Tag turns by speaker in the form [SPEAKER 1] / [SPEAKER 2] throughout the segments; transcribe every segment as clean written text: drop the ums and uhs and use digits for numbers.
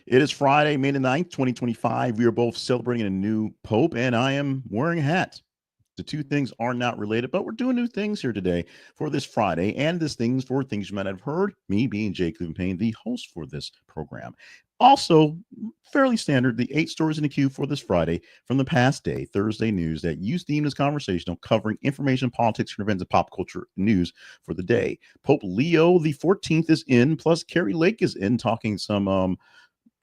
[SPEAKER 1] It is Friday, May the 9th, 2025. We are both celebrating a new pope, and I am wearing a hat. The two things are not related, but we're doing new things here today for this Friday, and this things for things you might have heard. Me being Jay Cleveland Payne, the host for this program. Also, fairly standard, the 8 stories in the queue for this Friday from the past day, Thursday news that you deemed as conversational, covering information, politics, current events, and pop culture news for the day. Pope Leo the 14th is in, plus Kari Lake is in, talking some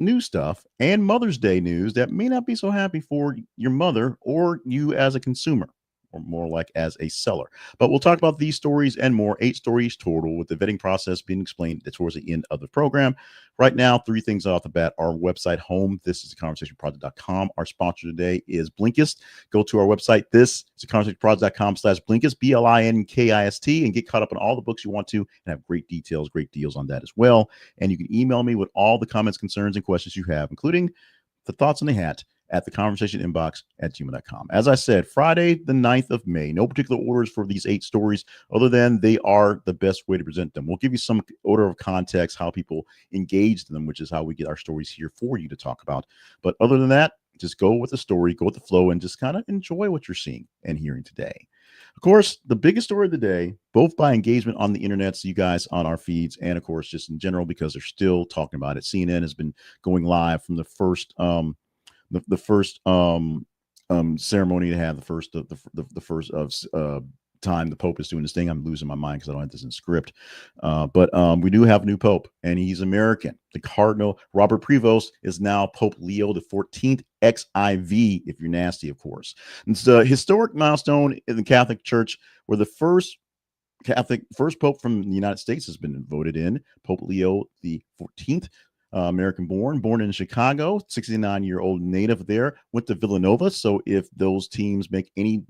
[SPEAKER 1] new stuff and Mother's Day news that may not be so happy for your mother or you as a consumer, or more like as a seller. But we'll talk about these stories and more, 8 stories total, with the vetting process being explained towards the end of the program. Right now, 3 things off the bat: our website home. This is theconversationproject.com. Our sponsor today is Blinkist. Go to our website. This is theconversationproject.com/Blinkist, Blinkist, and get caught up on all the books you want to and have great details, great deals on that as well. And you can email me with all the comments, concerns, and questions you have, including the thoughts in the hat, at the conversation inbox at gmail.com. As I said, Friday, the 9th of May. No particular orders for these 8 stories, other than they are the best way to present them. We'll give you some order of context, how people engage them, which is how we get our stories here for you to talk about. But other than that, just go with the story, go with the flow, and just kind of enjoy what you're seeing and hearing today. Of course, the biggest story of the day, both by engagement on the internet, so you guys on our feeds, and of course, just in general, because they're still talking about it. CNN has been going live from the first ceremony to have the first of time the Pope is doing this thing. I'm losing my mind because I don't have this in script. But we do have a new Pope, and he's American. The Cardinal Robert Prevost is now Pope Leo the 14th, XIV, if you're nasty, of course. It's a historic milestone in the Catholic Church, where the first Pope from the United States has been voted in, Pope Leo the 14th. American born in Chicago, 69-year-old native there, went to Villanova. So if those teams make any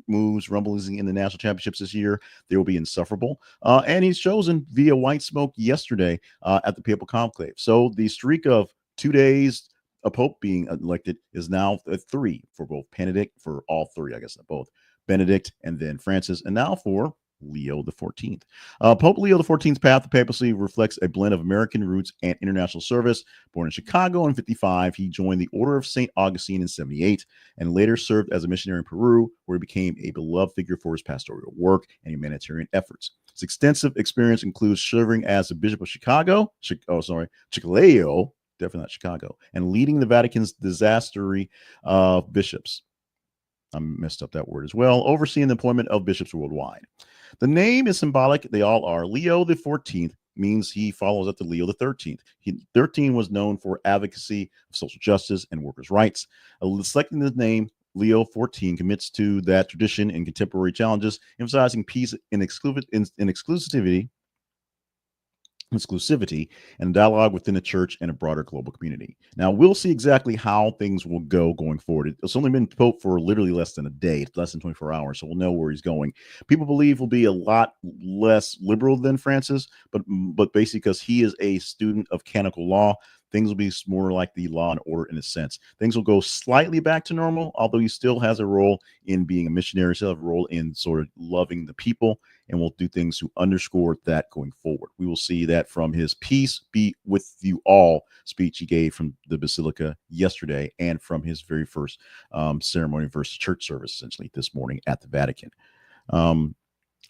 [SPEAKER 1] moves, rumblings in the national championships this year, they will be insufferable. And he's chosen via white smoke yesterday at the Papal Conclave. So the streak of 2 days a Pope being elected is now 3 for both Benedict, for all 3, I guess, both Benedict and then Francis, and now for Leo the 14th. Pope Leo the 14th's path to papacy reflects a blend of American roots and international service. Born in Chicago in 55, he joined the Order of St. Augustine in 78 and later served as a missionary in Peru, where he became a beloved figure for his pastoral work and humanitarian efforts. His extensive experience includes serving as the Bishop of Chiclayo, definitely not Chicago, and leading the Vatican's dicastery of bishops. I messed up that word as well, overseeing the appointment of bishops worldwide. The name is symbolic. They all are. Leo the 14th means he follows up to Leo the 13th. 13 was known for advocacy of social justice and workers' rights. Selecting the name Leo 14 commits to that tradition in contemporary challenges, emphasizing peace and exclusivity and dialogue within the church and a broader global community. Now, we'll see exactly how things will go going forward. It's only been Pope for literally less than a day, less than 24 hours, so we'll know where he's going. People believe will be a lot less liberal than Francis, but basically because he is a student of canonical law, things will be more like the law and order in a sense. Things will go slightly back to normal, although he still has a role in being a missionary, still have a role in sort of loving the people, and we'll do things to underscore that going forward. We will see that from his "Peace be with you all" speech he gave from the Basilica yesterday, and from his very first ceremony versus church service, essentially, this morning at the Vatican.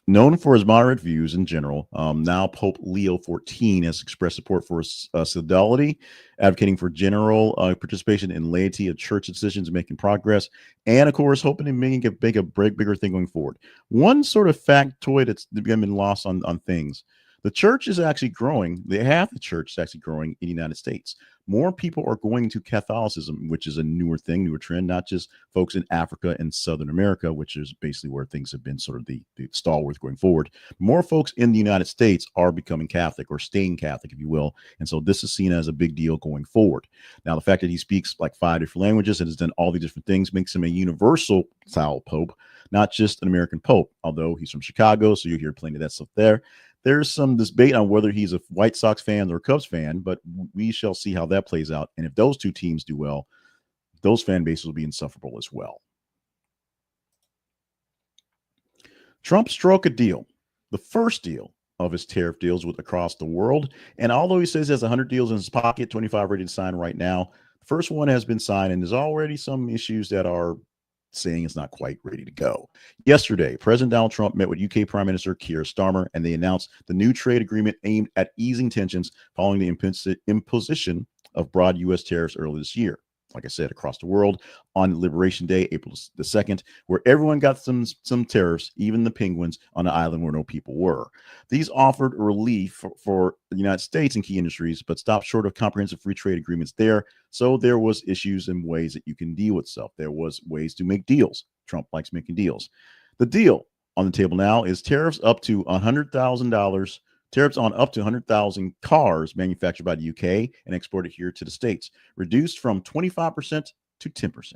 [SPEAKER 1] Known for his moderate views in general, now Pope Leo XIV has expressed support for synodality, advocating for general participation in laity of church decisions, making progress, and of course, hoping to make a bigger thing going forward. One sort of factoid that's been lost on things: the church is actually growing. Half the church is actually growing in the United States. More people are going to Catholicism, which is a newer trend, not just folks in Africa and Southern America, which is basically where things have been sort of the stalwart going forward. More folks in the United States are becoming Catholic, or staying Catholic, if you will. And so this is seen as a big deal going forward. Now, the fact that he speaks like 5 different languages and has done all these different things makes him a universal style Pope, not just an American Pope, although he's from Chicago, so you hear plenty of that stuff there. There's some debate on whether he's a White Sox fan or a Cubs fan, but we shall see how that plays out. And if those two teams do well, those fan bases will be insufferable as well. Trump struck a deal, the first deal of his tariff deals with across the world. And although he says he has 100 deals in his pocket, 25 ready to sign right now, the first one has been signed, and there's already some issues that are saying it's not quite ready to go. Yesterday, President Donald Trump met with UK Prime Minister Keir Starmer, and they announced the new trade agreement aimed at easing tensions following the imposition of broad U.S. tariffs earlier this year. Like I said, across the world on Liberation Day, April the 2nd, where everyone got some tariffs, even the penguins on the island where no people were. These offered relief for the United States in key industries, but stopped short of comprehensive free trade agreements there. So there was issues and ways that you can deal with stuff. There was ways to make deals. Trump likes making deals. The deal on the table now is tariffs up to $100,000. Tariffs on up to 100,000 cars manufactured by the UK and exported here to the States, reduced from 25% to 10%.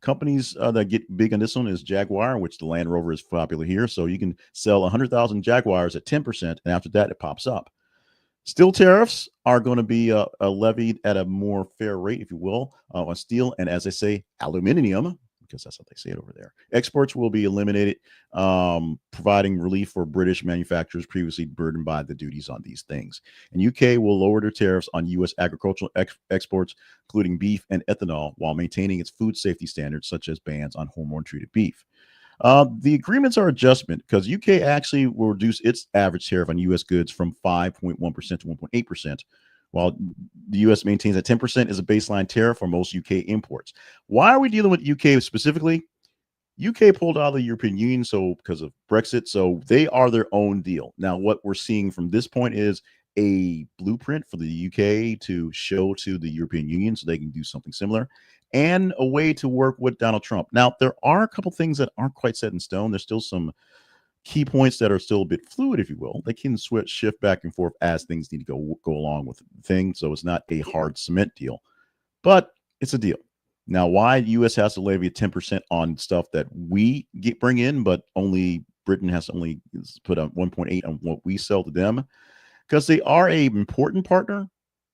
[SPEAKER 1] Companies that get big on this one is Jaguar, which the Land Rover is popular here. So you can sell 100,000 Jaguars at 10%, and after that, it pops up. Steel tariffs are going to be levied at a more fair rate, if you will, on steel. And as I say, aluminum, because that's how they say it over there. Exports will be eliminated, providing relief for British manufacturers previously burdened by the duties on these things. And UK will lower their tariffs on U.S. agricultural exports, including beef and ethanol, while maintaining its food safety standards, such as bans on hormone-treated beef. The agreements are adjustment because UK actually will reduce its average tariff on U.S. goods from 5.1% to 1.8%, while the U.S. maintains that 10% is a baseline tariff for most UK imports. Why are we dealing with UK specifically? UK pulled out of the European Union because of Brexit, so they are their own deal. Now, what we're seeing from this point is a blueprint for the UK to show to the European Union so they can do something similar, and a way to work with Donald Trump. Now, there are a couple things that aren't quite set in stone. There's still some key points that are still a bit fluid, if you will. They can shift back and forth as things need to go along with the thing. So it's not a hard cement deal, but it's a deal. Now, why the U.S. has to levy 10% on stuff that we bring in, but only Britain has to only put on 1.8 on what we sell to them? Because they are an important partner.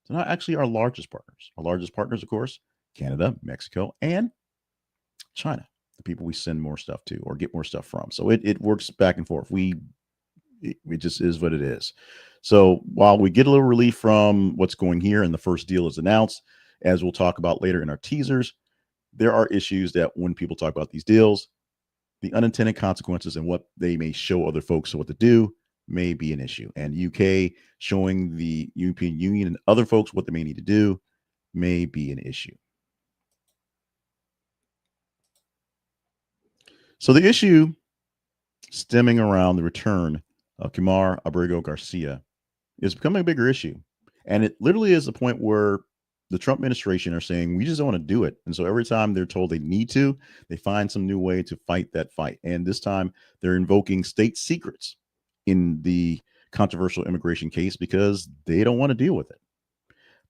[SPEAKER 1] They're not actually our largest partners. Our largest partners, of course, Canada, Mexico, and China, the people we send more stuff to or get more stuff from. So it works back and forth. It just is what it is. So while we get a little relief from what's going here and the first deal is announced, as we'll talk about later in our teasers, there are issues that when people talk about these deals, the unintended consequences and what they may show other folks what to do may be an issue. And UK showing the European Union and other folks what they may need to do may be an issue. So the issue stemming around the return of Kemar Abrigo Garcia is becoming a bigger issue. And it literally is the point where the Trump administration are saying, we just don't want to do it. And so every time they're told they need to, they find some new way to fight that fight. And this time they're invoking state secrets in the controversial immigration case because they don't want to deal with it.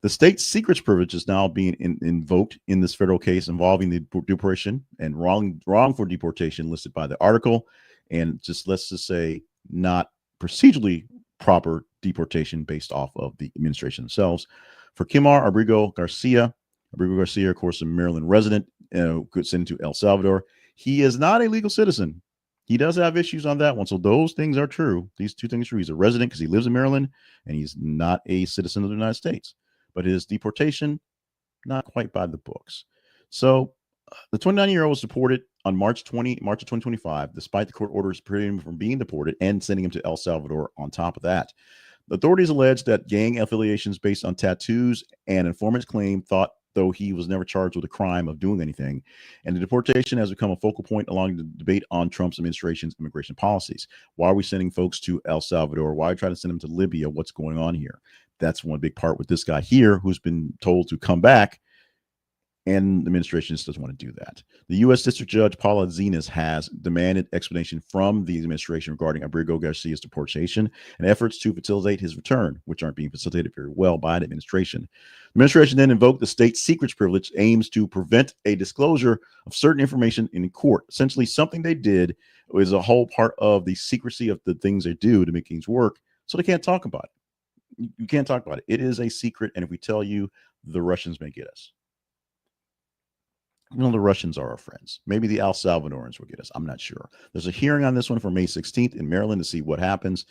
[SPEAKER 1] The state secrets privilege is now being invoked in this federal case involving the deportation and wrongful deportation listed by the article, and let's just say not procedurally proper deportation based off of the administration themselves. For Kemar Abrigo Garcia, of course, a Maryland resident, sent to El Salvador. He is not a legal citizen. He does have issues on that one. So those things are true. These two things are true. He's a resident because he lives in Maryland, and he's not a citizen of the United States. But his deportation, not quite by the books. So the 29-year-old was deported on March of 2025, despite the court orders preventing him from being deported and sending him to El Salvador on top of that. The authorities alleged that gang affiliations based on tattoos and informants claim though he was never charged with a crime of doing anything. And the deportation has become a focal point along the debate on Trump's administration's immigration policies. Why are we sending folks to El Salvador? Why are we trying to send them to Libya? What's going on here? That's one big part with this guy here who's been told to come back, and the administration just doesn't want to do that. The U.S. District Judge Paula Zenas has demanded explanation from the administration regarding Abrigo Garcia's deportation and efforts to facilitate his return, which aren't being facilitated very well by the administration. The administration then invoked the state secrets privilege, aims to prevent a disclosure of certain information in court. Essentially, something they did is a whole part of the secrecy of the things they do to make things work, so they can't talk about it. You can't talk about it. It is a secret, and if we tell you, the Russians may get us. The Russians are our friends. Maybe the El Salvadorans will get us. I'm not sure. There's a hearing on this one for May 16th in Maryland to see what happens.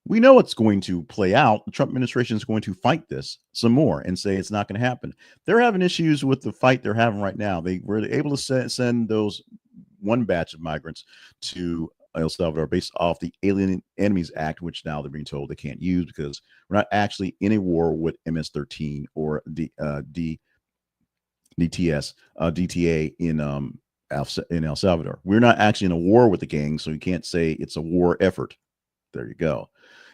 [SPEAKER 1] We know it's going to play out. The Trump administration is going to fight this some more and say it's not going to happen. They're having issues with the fight they're having right now. They were able to send those one batch of migrants to El Salvador based off the Alien Enemies Act, which now they're being told they can't use because we're not actually in a war with MS-13 or DTA in El Salvador. We're not actually in a war with the gang, so you can't say it's a war effort. There you go.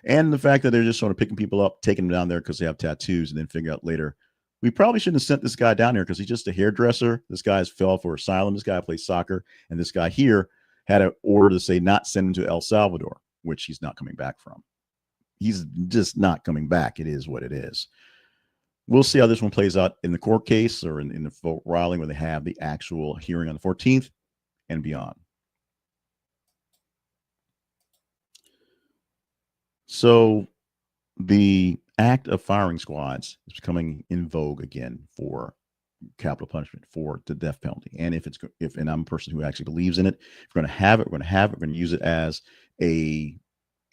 [SPEAKER 1] And the fact that they're just sort of picking people up, taking them down there because they have tattoos, and then figure out later, we probably shouldn't have sent this guy down there because he's just a hairdresser. This guy's fell for asylum. This guy plays soccer. And this guy here had an order to say not send him to El Salvador, which he's not coming back from. He's just not coming back. It is what it is. We'll see how this one plays out in the court case or in the Fort Riley where they have the actual hearing on the 14th and beyond. So the act of firing squads is becoming in vogue again for capital punishment, for the death penalty. And and I'm a person who actually believes in it, if we're going to have it, we're going to use it as a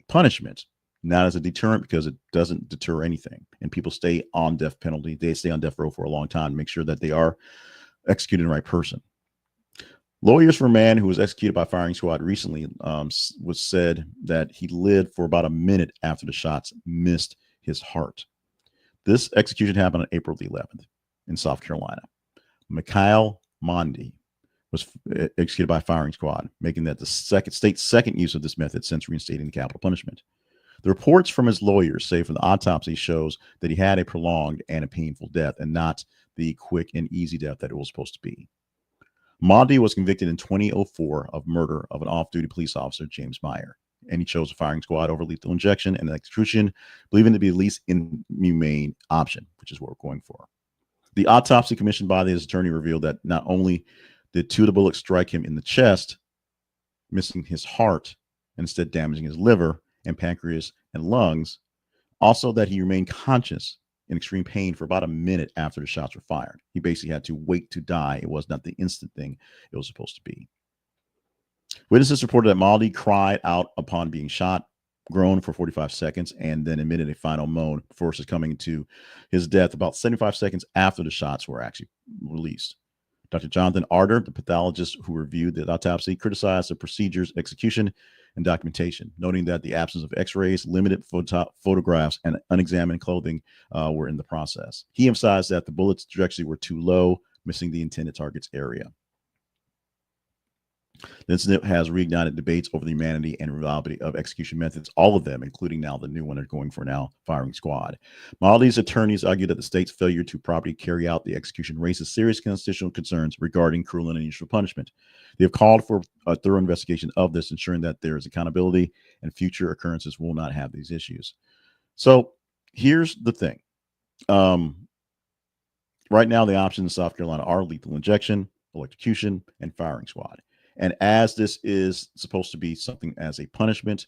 [SPEAKER 1] punishment, not as a deterrent, because it doesn't deter anything. And people stay on death penalty. They stay on death row for a long time to make sure that they are executing the right person. Lawyers for a man who was executed by firing squad recently was said that he lived for about a minute after the shots missed his heart. This execution happened on April the 11th in South Carolina. Mikhail Mondi was executed by firing squad, making that the state's second use of this method since reinstating the capital punishment. The reports from his lawyers say from the autopsy shows that he had a prolonged and a painful death and not the quick and easy death that it was supposed to be. Mondi was convicted in 2004 of murder of an off-duty police officer, James Meyer, and he chose a firing squad over lethal injection and execution, believing it to be the least inhumane option, which is what we're going for. The autopsy commissioned by his attorney revealed that not only did two of the bullets strike him in the chest, missing his heart, and instead damaging his liver and pancreas and lungs, also that he remained conscious in extreme pain for about a minute after the shots were fired. He basically had to wait to die. It was not the instant thing it was supposed to be. Witnesses reported that Mondi cried out upon being shot, groaned for 45 seconds, and then emitted a final moan before succumbing to his death about 75 seconds after the shots were actually released. Dr. Jonathan Arter, the pathologist who reviewed the autopsy, criticized the procedure's execution and documentation, noting that the absence of x-rays, limited photographs, and unexamined clothing were in the process. He emphasized that the bullets' trajectory were too low, missing the intended target's area. The incident has reignited debates over the humanity and reliability of execution methods, all of them, including now the new one they're going for now, firing squad. Molly's attorneys argue that the state's failure to properly carry out the execution raises serious constitutional concerns regarding cruel and unusual punishment. They have called for a thorough investigation of this, ensuring that there is accountability and future occurrences will not have these issues. So here's the thing. Right now, the options in South Carolina are lethal injection, electrocution, and firing squad. And as this is supposed to be something as a punishment,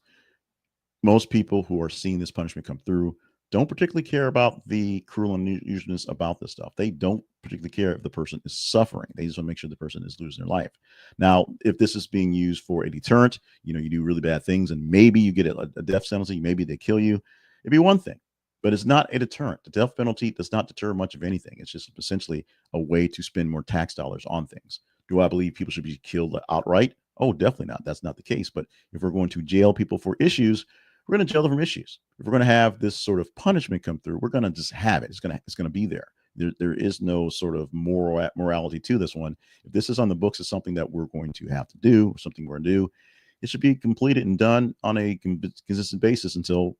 [SPEAKER 1] most people who are seeing this punishment come through don't particularly care about the cruel and unusualness about this stuff. They don't particularly care if the person is suffering. They just want to make sure the person is losing their life. Now, if this is being used for a deterrent, you do really bad things and maybe you get a death sentence, maybe they kill you, it'd be one thing. But it's not a deterrent. The death penalty does not deter much of anything. It's just essentially a way to spend more tax dollars on things. Do I believe people should be killed outright? Oh, definitely not. That's not the case. But if we're going to jail people for issues, we're going to jail them from issues. If we're going to have this sort of punishment come through, we're going to just have it. It's going to be there. There is no sort of morality to this one. If this is on the books, it's something that we're going to have to do, something we're going to do. It should be completed and done on a consistent basis until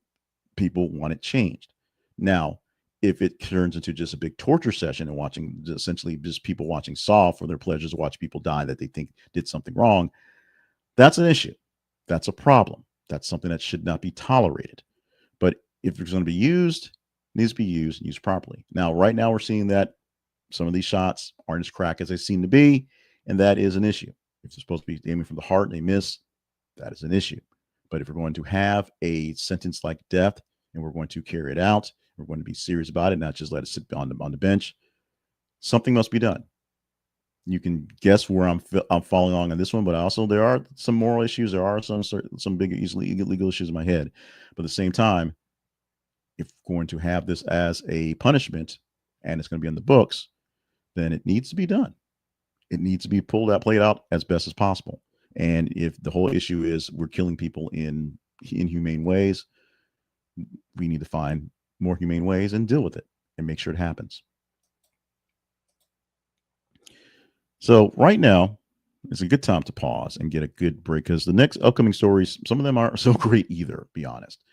[SPEAKER 1] people want it changed. Now, if it turns into just a big torture session and watching essentially just people watching Saw for their pleasures, watch people die that they think did something wrong, that's an issue. That's a problem. That's something that should not be tolerated. But if it's going to be used, it needs to be used and used properly. Now, right now, we're seeing that some of these shots aren't as crack as they seem to be, and that is an issue. If they're supposed to be aiming from the heart and they miss, that is an issue. But if we're going to have a sentence like death and we're going to carry it out, we're going to be serious about it, not just let it sit on the bench. Something must be done. You can guess where I'm following along on this one, but also there are some moral issues. There are some big legal issues in my head, but at the same time, if we're going to have this as a punishment and it's going to be in the books, then it needs to be done. It needs to be played out as best as possible. And if the whole issue is we're killing people in inhumane ways, we need to find more humane ways and deal with it and make sure it happens. So right now is a good time to pause and get a good break because the next upcoming stories, some of them aren't so great either, be honest.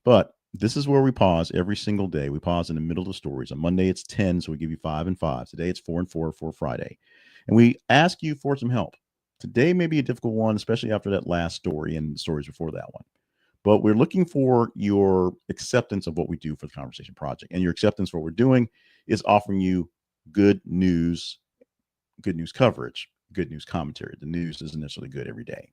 [SPEAKER 1] But this is where we pause every single day. We pause in the middle of the stories. On Monday, it's 10, so we give you 5 and 5. Today, it's 4 and 4 for Friday. And we ask you for some help. Today may be a difficult one, especially after that last story and the stories before that one. But we're looking for your acceptance of what we do for the Conversation Project. And your acceptance for what we're doing is offering you good news coverage, good news commentary. The news isn't necessarily good every day.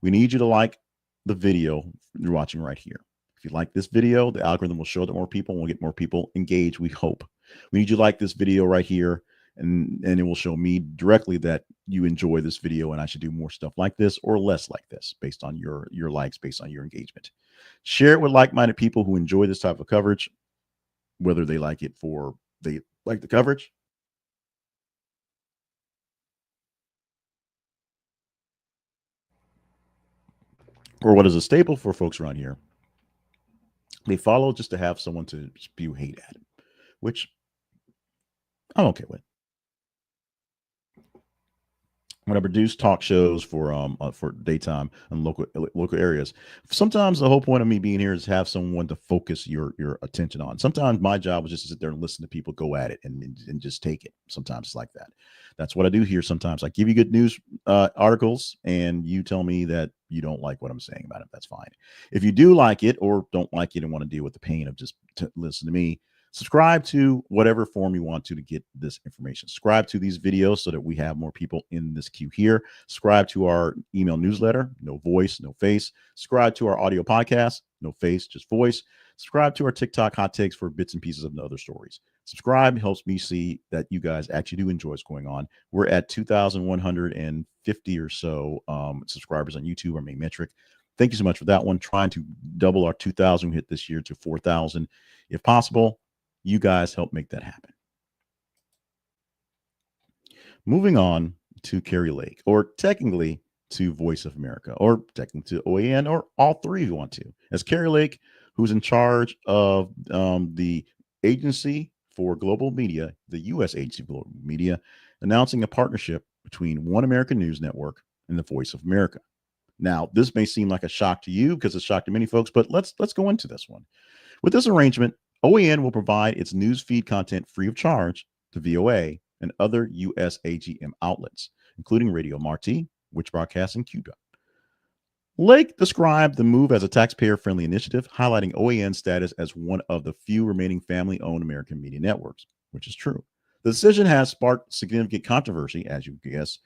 [SPEAKER 1] We need you to like the video you're watching right here. If you like this video, the algorithm will show that more people, and we'll get more people engaged, we hope. We need you to like this video right here, and it will show me directly that you enjoy this video and I should do more stuff like this or less like this based on your likes, based on your engagement. Share it with like-minded people who enjoy this type of coverage, whether they like the coverage or what is a staple for folks around here. They follow just to have someone to spew hate at, which I'm okay with. When I produce talk shows for daytime and local areas, sometimes the whole point of me being here is to have someone to focus your attention on. Sometimes my job is just to sit there and listen to people go at it and just take it. Sometimes it's like that. That's what I do here. Sometimes I give you good news articles, and you tell me that you don't like what I'm saying about it. That's fine. If you do like it or don't like it and want to deal with the pain of just listen to me, subscribe to whatever form you want to get this information. Subscribe to these videos so that we have more people in this queue here. Subscribe to our email newsletter, no voice, no face. Subscribe to our audio podcast, no face, just voice. Subscribe to our TikTok hot takes for bits and pieces of the other stories. Subscribe helps me see that you guys actually do enjoy what's going on. We're at 2,150 or so subscribers on YouTube, our main metric. Thank you so much for that one. Trying to double our 2,000 hit this year to 4,000 if possible. You guys help make that happen. Moving on to Kari Lake, or technically to Voice of America, or technically to OAN, or all three if you want to. As Kari Lake, who's in charge of the Agency for Global Media, the U.S. Agency for Global Media, announcing a partnership between One American News Network and the Voice of America. Now, this may seem like a shock to you because it's a shock to many folks, but let's go into this one. With this arrangement, OAN will provide its news feed content free of charge to VOA and other U.S. AGM outlets, including Radio Marti, which broadcasts in Cuba. Lake described the move as a taxpayer-friendly initiative, highlighting OAN's status as one of the few remaining family-owned American media networks, which is true. The decision has sparked significant controversy, as you guess.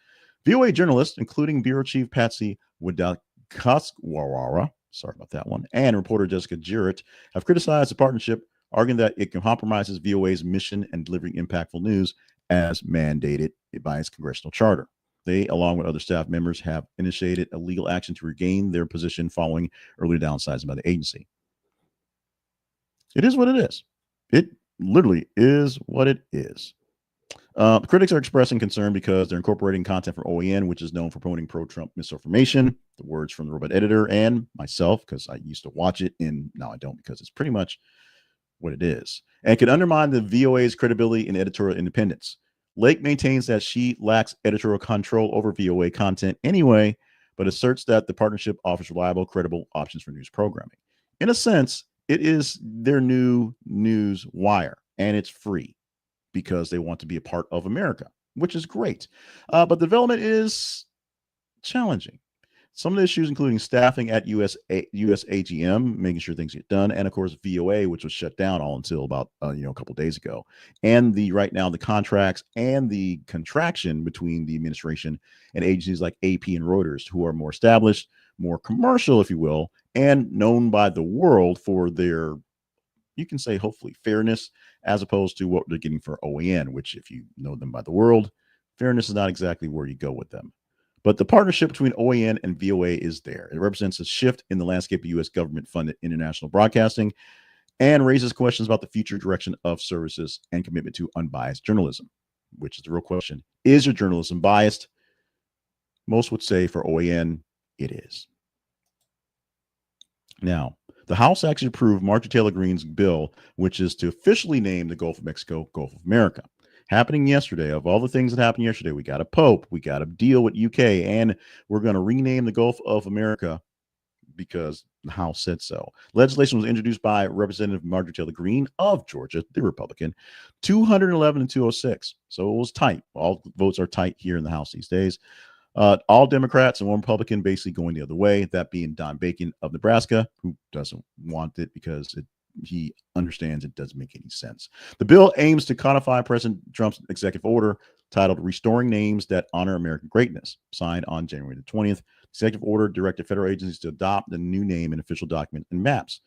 [SPEAKER 1] VOA journalists, including Bureau Chief Patsy Widakuswara, sorry about that one, and reporter Jessica Jarrett, have criticized the partnership, arguing that it compromises VOA's mission and delivering impactful news as mandated by its congressional charter. They, along with other staff members, have initiated a legal action to regain their position following earlier downsizing by the agency. It is what it is. It literally is what it is. Critics are expressing concern because they're incorporating content from OAN, which is known for promoting pro-Trump misinformation. The words from the robot editor and myself, because I used to watch it, and now I don't because it's pretty much what it is, and can undermine the VOA's credibility and editorial independence. Lake maintains that she lacks editorial control over VOA content anyway, but asserts that the partnership offers reliable, credible options for news programming. In a sense, it is their new news wire, and it's free because they want to be a part of America, which is great. But the development is challenging. Some of the issues, including staffing at US AGM, making sure things get done, and of course VOA, which was shut down all until about a couple days ago, and right now the contracts and the contraction between the administration and agencies like AP and Reuters, who are more established, more commercial, if you will, and known by the world for their, you can say, hopefully fairness, as opposed to what they're getting for OAN, which, if you know them by the world, fairness is not exactly where you go with them. But the partnership between OAN and VOA is there. It represents a shift in the landscape of U.S. government-funded international broadcasting and raises questions about the future direction of services and commitment to unbiased journalism, which is the real question. Is your journalism biased? Most would say for OAN, it is. Now, the House actually approved Marjorie Taylor Greene's bill, which is to officially name the Gulf of Mexico Gulf of America. Happening yesterday, of all the things that happened yesterday, we got a pope, we got a deal with UK, and we're going to rename the Gulf of America because the House said so. Legislation was introduced by Representative Marjorie Taylor Greene of Georgia, the Republican, 211 and 206. So it was tight. All votes are tight here in the House these days. All Democrats and one Republican basically going the other way, that being Don Bacon of Nebraska, who doesn't want it because he understands it doesn't make any sense. The bill aims to codify President Trump's executive order titled Restoring Names That Honor American Greatness, signed on January the 20th. The executive order directed federal agencies to adopt the new name in official documents and maps.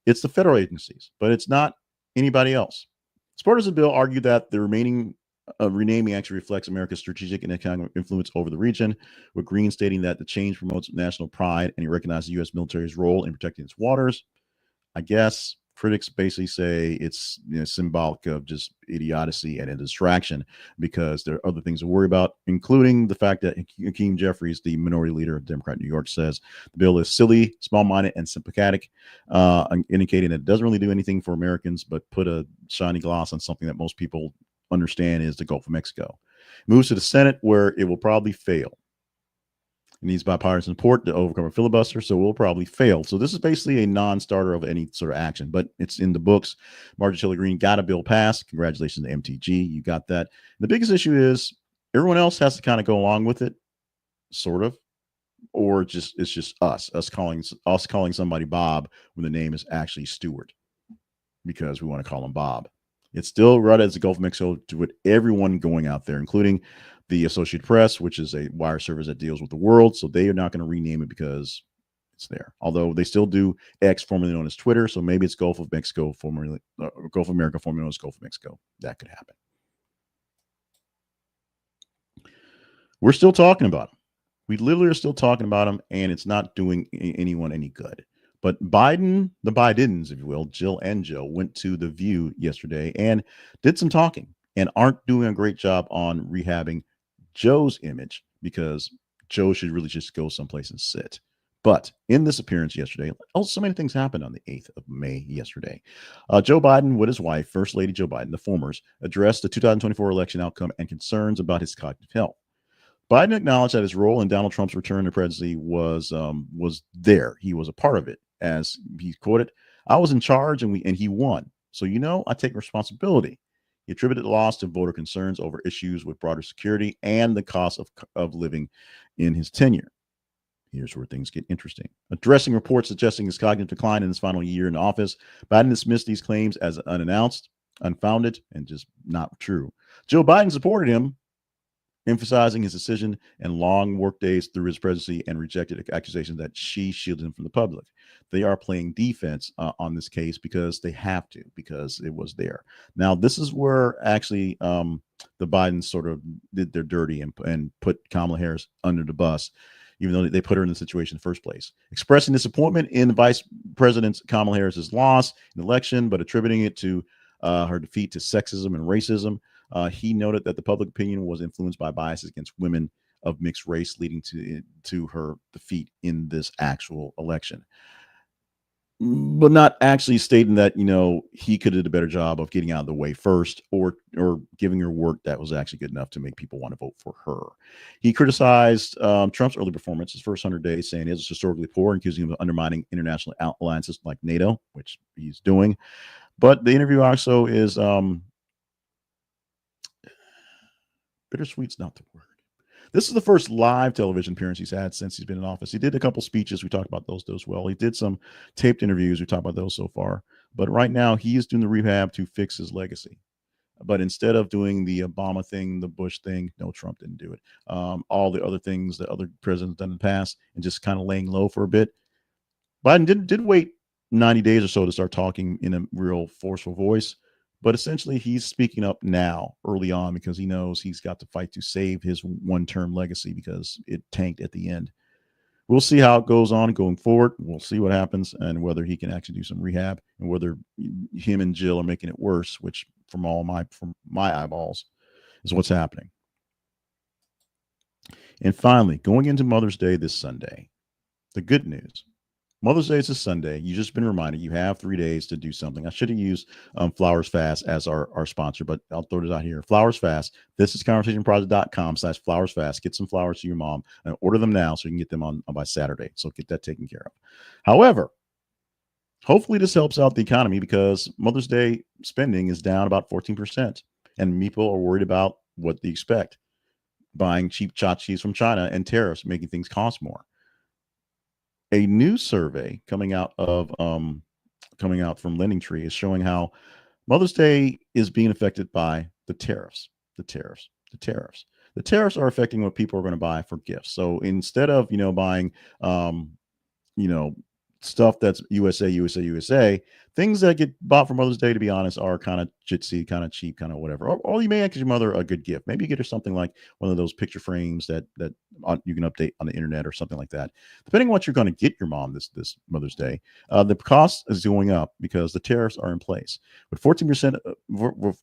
[SPEAKER 1] It's the federal agencies, but it's not anybody else. Supporters of the bill argue that the renaming actually reflects America's strategic and economic influence over the region, with Greene stating that the change promotes national pride and he recognizes the U.S. military's role in protecting its waters. I guess critics basically say it's symbolic of just idiocy and a distraction because there are other things to worry about, including the fact that Hakeem Jeffries, the minority leader of Democrat New York, says the bill is silly, small-minded, and sympathetic, indicating that it doesn't really do anything for Americans but put a shiny gloss on something that most people understand is the Gulf of Mexico. It moves to the Senate, where it will probably fail. It needs bipartisan support to overcome a filibuster, so it will probably fail. So this is basically a non-starter of any sort of action, but it's in the books. Marjorie Taylor Greene got a bill passed. Congratulations to MTG. You got that. The biggest issue is everyone else has to kind of go along with it, sort of, or it's just us calling somebody Bob when the name is actually Stewart because we want to call him Bob. It's still right as the Gulf of Mexico with everyone going out there, including the Associated Press, which is a wire service that deals with the world. So they are not going to rename it because it's there. Although they still do X, formerly known as Twitter. So maybe it's Gulf of Mexico, formerly Gulf of America, formerly known as Gulf of Mexico. That could happen. We're still talking about them. We literally are still talking about them, and it's not doing anyone any good. But the Bidens, if you will, Jill and Joe, went to The View yesterday and did some talking and aren't doing a great job on rehabbing Joe's image because Joe should really just go someplace and sit. But in this appearance yesterday, so many things happened on the 8th of May yesterday. Joe Biden with his wife, First Lady Joe Biden, the formers, addressed the 2024 election outcome and concerns about his cognitive health. Biden acknowledged that his role in Donald Trump's return to presidency was there. He was a part of it. As he quoted, "I was in charge and he won. So, I take responsibility." He attributed the loss to voter concerns over issues with broader security and the cost of living in his tenure. Here's where things get interesting. Addressing reports suggesting his cognitive decline in his final year in office, Biden dismissed these claims as unannounced, unfounded, and just not true. Joe Biden supported him, emphasizing his decision and long work days through his presidency, and rejected accusations that she shielded him from the public. They are playing defense on this case because they have to, because it was there. Now, this is where actually the Bidens sort of did their dirty and put Kamala Harris under the bus, even though they put her in the situation in the first place. Expressing disappointment in the Vice President Kamala Harris's loss in the election, but attributing it to her defeat to sexism and racism. He noted that the public opinion was influenced by biases against women of mixed race, leading to her defeat in this actual election. But not actually stating that, he could have did a better job of getting out of the way first or giving her work that was actually good enough to make people want to vote for her. He criticized Trump's early performance, his first 100 days, saying it was historically poor and accusing him of undermining international alliances like NATO, which he's doing. But the interview also is bittersweet's not the word. This is the first live television appearance he's had since he's been in office. He did a couple speeches. We talked about those as well. He did some taped interviews. We talked about those so far. But right now, he is doing the rehab to fix his legacy. But instead of doing the Obama thing, the Bush thing, no, Trump didn't do it. All the other things that other presidents done in the past, and just kind of laying low for a bit. Biden did wait 90 days or so to start talking in a real forceful voice. But essentially, he's speaking up now, early on, because he knows he's got to fight to save his one-term legacy because it tanked at the end. We'll see how it goes on going forward. We'll see what happens and whether he can actually do some rehab and whether him and Jill are making it worse, which from my eyeballs is what's happening. And finally, going into Mother's Day this Sunday, the good news. Mother's Day is this Sunday. You've just been reminded you have 3 days to do something. I should have used Flowers Fast as our sponsor, but I'll throw it out here. Flowers Fast. This is conversationproject.com/Flowers Fast. Get some flowers to your mom and order them now so you can get them on by Saturday. So get that taken care of. However, hopefully this helps out the economy because Mother's Day spending is down about 14%. And people are worried about what they expect. Buying cheap tchotchkes from China and tariffs making things cost more. A new survey coming out from Lending Tree is showing how Mother's Day is being affected by the tariffs. The tariffs. The tariffs. The tariffs are affecting what people are going to buy for gifts. So instead of buying you know stuff that's USA, things that get bought for Mother's Day, to be honest, are kind of jitsy, kind of cheap, kind of whatever. Or you may get your mother a good gift. Maybe you get her something like one of those picture frames that you can update on the internet or something like that. Depending on what you're going to get your mom this Mother's Day, the cost is going up because the tariffs are in place. With 14%,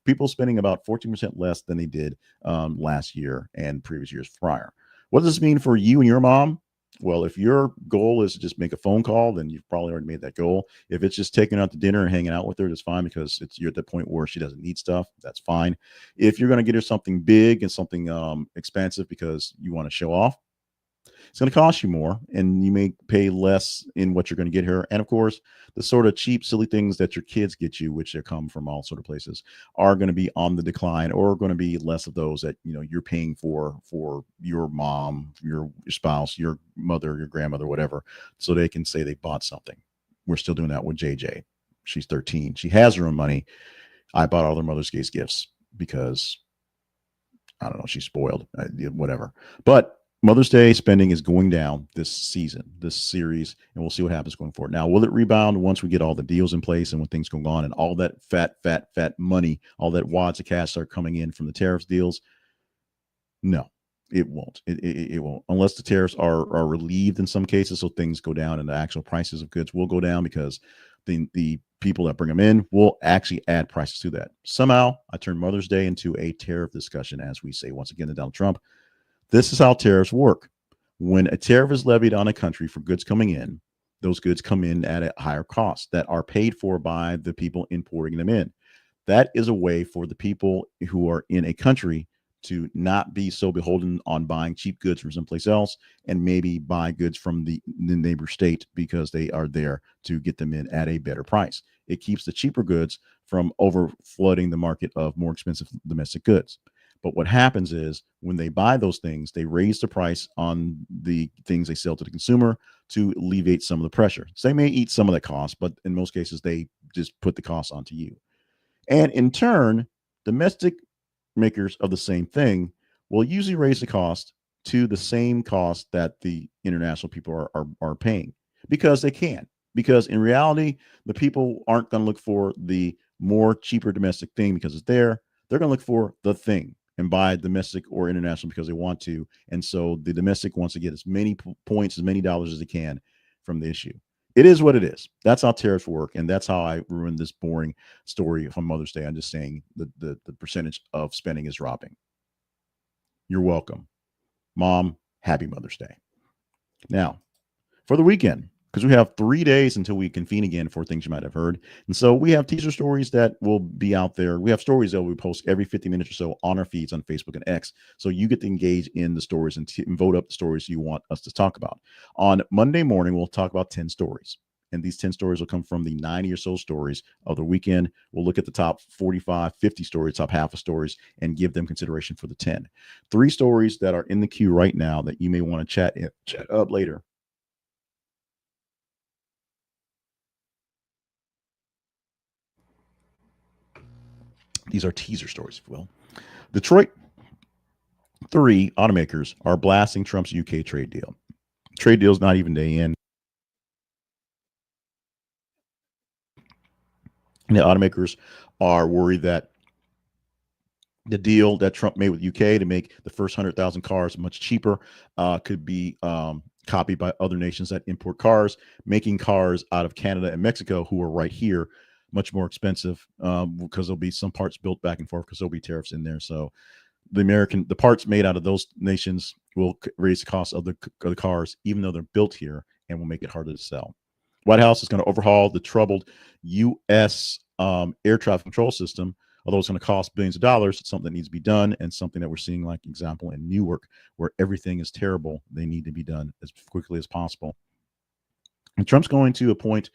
[SPEAKER 1] people spending about 14% less than they did last year and previous years prior. What does this mean for you and your mom? Well, if your goal is to just make a phone call, then you've probably already made that goal. If it's just taking her out to dinner and hanging out with her, that's fine because you're at the point where she doesn't need stuff. That's fine. If you're going to get her something big and something expensive because you want to show off, it's going to cost you more and you may pay less in what you're going to get her. And of course, the sort of cheap, silly things that your kids get you, which they come from all sort of places, are going to be on the decline or going to be less of those that you're paying for your mom, your spouse, your mother, your grandmother, whatever, so they can say they bought something. We're still doing that with JJ. She's 13. She has her own money. I bought all their Mother's Day gifts because I don't know, she's spoiled, whatever. But Mother's Day spending is going down this season, this series, and we'll see what happens going forward. Now, will it rebound once we get all the deals in place and when things go on and all that fat money, all that wads of cash start coming in from the tariffs deals? No, it won't. It won't, unless the tariffs are relieved in some cases, so things go down and the actual prices of goods will go down because the people that bring them in will actually add prices to that. Somehow, I turned Mother's Day into a tariff discussion, as we say once again to Donald Trump. This is how tariffs work. When a tariff is levied on a country for goods coming in, those goods come in at a higher cost that are paid for by the people importing them in. That is a way for the people who are in a country to not be so beholden on buying cheap goods from someplace else and maybe buy goods from the neighbor state because they are there to get them in at a better price. It keeps the cheaper goods from over flooding the market of more expensive domestic goods. But what happens is when they buy those things, they raise the price on the things they sell to the consumer to alleviate some of the pressure. So they may eat some of that cost, but in most cases, they just put the cost onto you. And in turn, domestic makers of the same thing will usually raise the cost to the same cost that the international people are paying because they can. Because in reality, the people aren't going to look for the more cheaper domestic thing because it's there. They're going to look for the thing and buy domestic or international because they want to. And so the domestic wants to get as many points, as many dollars as they can from the issue. It is what it is. That's how tariffs work. And that's how I ruined this boring story from Mother's Day. I'm just saying the percentage of spending is dropping. You're welcome. Mom, happy Mother's Day. Now, for the weekend, because we have 3 days until we convene again for things you might have heard. And so we have teaser stories that will be out there. We have stories that we post every 50 minutes or so on our feeds on Facebook and X. So you get to engage in the stories and vote up the stories you want us to talk about. On Monday morning, we'll talk about 10 stories. And these 10 stories will come from the 90 or so stories of the weekend. We'll look at the top 45, 50 stories, top half of stories, and give them consideration for the 10. 3 stories that are in the queue right now that you may want to chat up later. These are teaser stories, if you will. Detroit 3 automakers are blasting Trump's UK trade deal. Trade deal's not even day in. And the automakers are worried that the deal that Trump made with UK to make the first 100,000 cars much cheaper could be copied by other nations that import cars, making cars out of Canada and Mexico, who are right here, much more expensive because there'll be some parts built back and forth because there'll be tariffs in there. So the parts made out of those nations will raise the cost of the cars, even though they're built here, and will make it harder to sell. White House is going to overhaul the troubled U.S. Air traffic control system. Although it's going to cost billions of dollars, it's something that needs to be done, and something that we're seeing, like example in Newark, where everything is terrible. They need to be done as quickly as possible. And Trump's going to appoint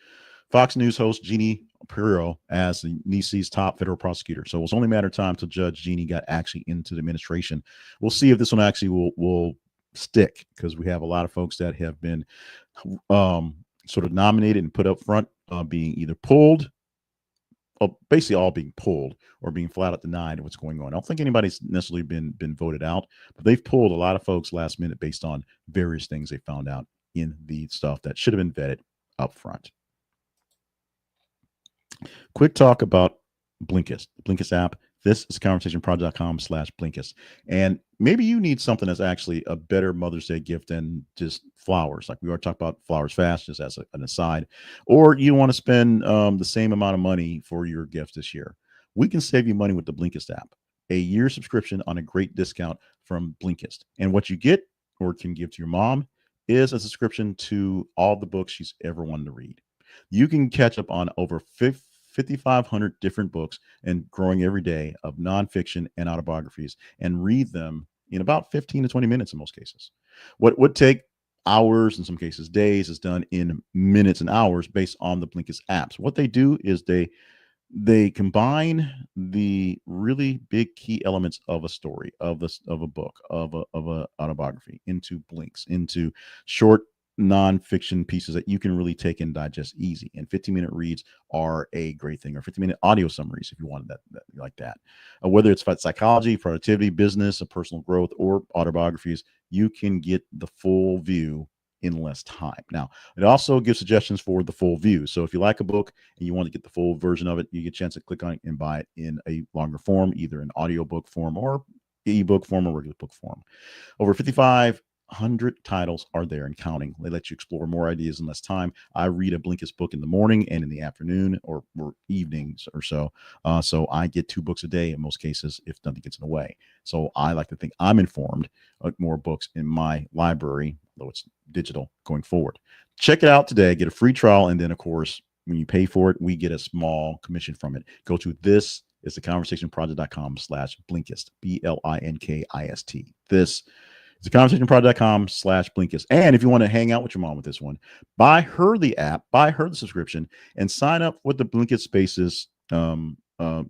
[SPEAKER 1] Fox News host Jeannie Pirro as the NBC's top federal prosecutor. So it's only a matter of time till Judge Jeannie got actually into the administration. We'll see if this one actually will stick, because we have a lot of folks that have been sort of nominated and put up front, being either pulled, basically all being pulled, or being flat out denied what's going on. I don't think anybody's necessarily been voted out, but they've pulled a lot of folks last minute based on various things they found out in the stuff that should have been vetted up front. Quick talk about Blinkist, the Blinkist app. This is conversationproject.com/Blinkist. And maybe you need something that's actually a better Mother's Day gift than just flowers. Like we already talked about flowers fast, just as an aside. Or you want to spend the same amount of money for your gift this year. We can save you money with the Blinkist app. A year subscription on a great discount from Blinkist. And what you get, or can give to your mom, is a subscription to all the books she's ever wanted to read. You can catch up on over 5,500 different books, and growing every day, of nonfiction and autobiographies, and read them in about 15 to 20 minutes in most cases. What would take hours, in some cases days, is done in minutes and hours based on the Blinkist apps. What they do is they combine the really big key elements of a story, of a book, of a autobiography, into blinks, into short nonfiction pieces that you can really take and digest easy. And 15-minute reads are a great thing, or 15-minute audio summaries if you wanted that like that. Whether it's about psychology, productivity, business, or personal growth, or autobiographies, you can get the full view in less time. Now, it also gives suggestions for the full view. So if you like a book and you want to get the full version of it, you get a chance to click on it and buy it in a longer form, either an audiobook form or ebook form or regular book form. Over 5,500 titles are there and counting. They let you explore more ideas in less time. I read a Blinkist book in the morning and in the afternoon, or evenings or so. So I get 2 books a day in most cases, if nothing gets in the way. So I like to think I'm informed, more books in my library, though it's digital, going forward. Check it out today. Get a free trial. And then, of course, when you pay for it, we get a small commission from it. Go to this is the conversationproject.com/Blinkist, Blinkist. This is the conversationproject.com/Blinkist. And if you want to hang out with your mom with this one, buy her the app, buy her the subscription, and sign up with the Blinkist Spaces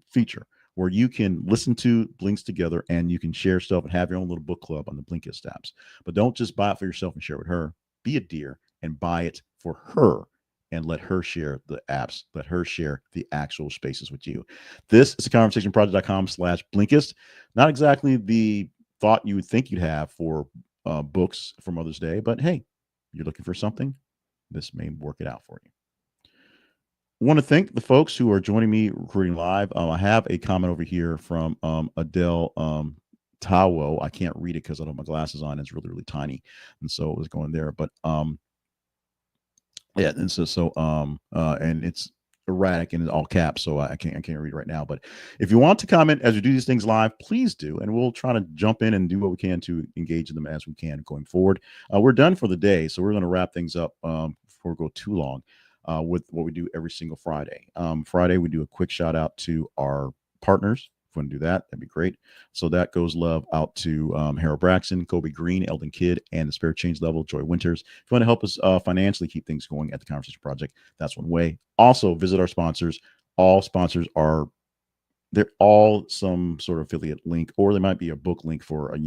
[SPEAKER 1] feature, where you can listen to Blinks together, and you can share stuff and have your own little book club on the Blinkist apps. But don't just buy it for yourself and share it with her. Be a dear and buy it for her, and let her share the apps. Let her share the actual spaces with you. This is the conversationproject.com/Blinkist. Not exactly the thought you would think you'd have for books for Mother's Day, but hey, you're looking for something, this may work it out for you. I want to thank the folks who are joining me recording live. I have a comment over here from Adele Tawo. I can't read it because I don't have my glasses on. It's really, really tiny, and so it was going there. But yeah, and and it's erratic and in all caps, so I can't read it right now. But if you want to comment as we do these things live, please do, and we'll try to jump in and do what we can to engage in them as we can going forward. We're done for the day, so we're going to wrap things up before we go too long. With what we do every single Friday. Friday, we do a quick shout out to our partners. If you want to do that, that'd be great. So that goes love out to Harold Braxton, Kobe Green, Eldon Kidd, and the Spirit Change Level, Joy Winters. If you want to help us financially keep things going at the Conversation Project, that's one way. Also, visit our sponsors. All sponsors they're all some sort of affiliate link, or they might be a book link for a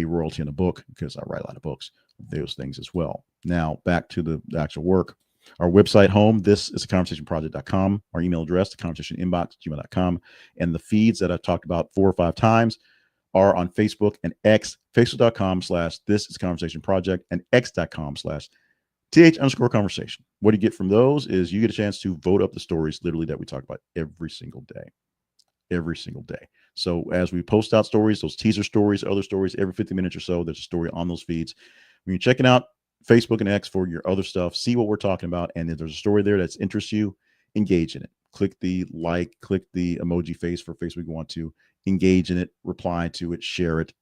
[SPEAKER 1] royalty in a book, because I write a lot of books, those things as well. Now back to the actual work. Our website home, this is conversationproject.com. Our email address, the conversation inbox, gmail.com. And the feeds that I've talked about 4 or 5 times are on Facebook and X, facebook.com/this is conversation project, and x.com/ th_conversation. What you get from those is you get a chance to vote up the stories literally that we talk about every single day. Every single day. So as we post out stories, those teaser stories, other stories, every 50 minutes or so, there's a story on those feeds. When you're checking out Facebook and X for your other stuff, see what we're talking about. And if there's a story there that interests you, engage in it. Click the like, click the emoji face for Facebook. You want to engage in it, reply to it, share it.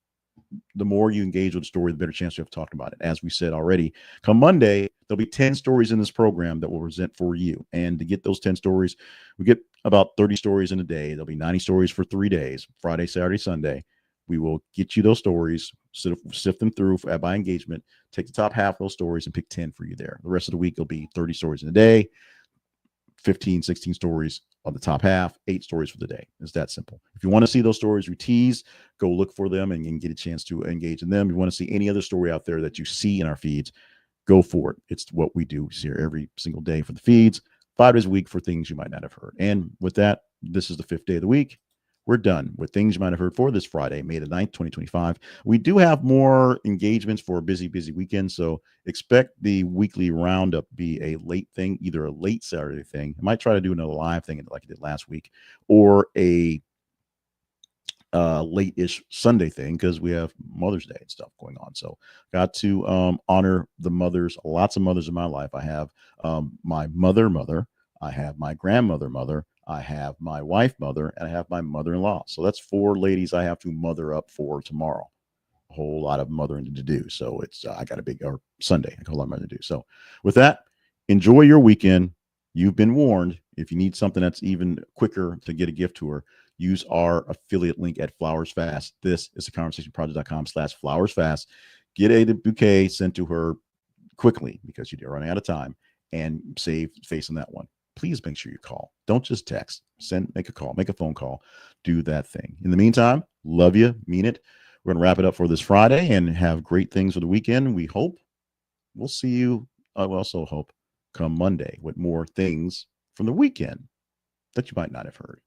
[SPEAKER 1] The more you engage with the story, the better chance you have talking about it. As we said already, come Monday, there'll be 10 stories in this program that will present for you. And to get those 10 stories, we get about 30 stories in a day. There'll be 90 stories for 3 days, Friday, Saturday, Sunday. We will get you those stories, sift them through by engagement, take the top half of those stories and pick 10 for you there. The rest of the week, there'll be 30 stories in a day, 15, 16 stories on the top half, 8 stories for the day. It's that simple. If you want to see those stories we tease, go look for them and get a chance to engage in them. If you want to see any other story out there that you see in our feeds, go for it. It's what we do here every single day for the feeds, 5 days a week for things you might not have heard. And with that, this is the 5th day of the week. We're done with things you might have heard for this Friday, May the 9th, 2025. We do have more engagements for a busy weekend. So expect the weekly roundup be a late thing, either a late Saturday thing. I might try to do another live thing like I did last week, or a late-ish Sunday thing because we have Mother's Day and stuff going on. So got to honor the mothers, lots of mothers in my life. I have my mother, I have my grandmother mother, I have my wife mother, and I have my mother-in-law. So that's 4 ladies I have to mother up for tomorrow. A whole lot of mothering to do. So it's I got a big or Sunday. I got a lot of mothering to do. So with that, enjoy your weekend. You've been warned. If you need something that's even quicker to get a gift to her, use our affiliate link at Flowers Fast. This is theconversationproject.com/flowersfast. Get a bouquet sent to her quickly because you're running out of time, and save face on that one. Please make sure you call. Don't just text. Make a call, make a phone call, do that thing. In the meantime, love you, mean it. We're going to wrap it up for this Friday and have great things for the weekend. We hope we'll see you. I also hope come Monday with more things from the weekend that you might not have heard.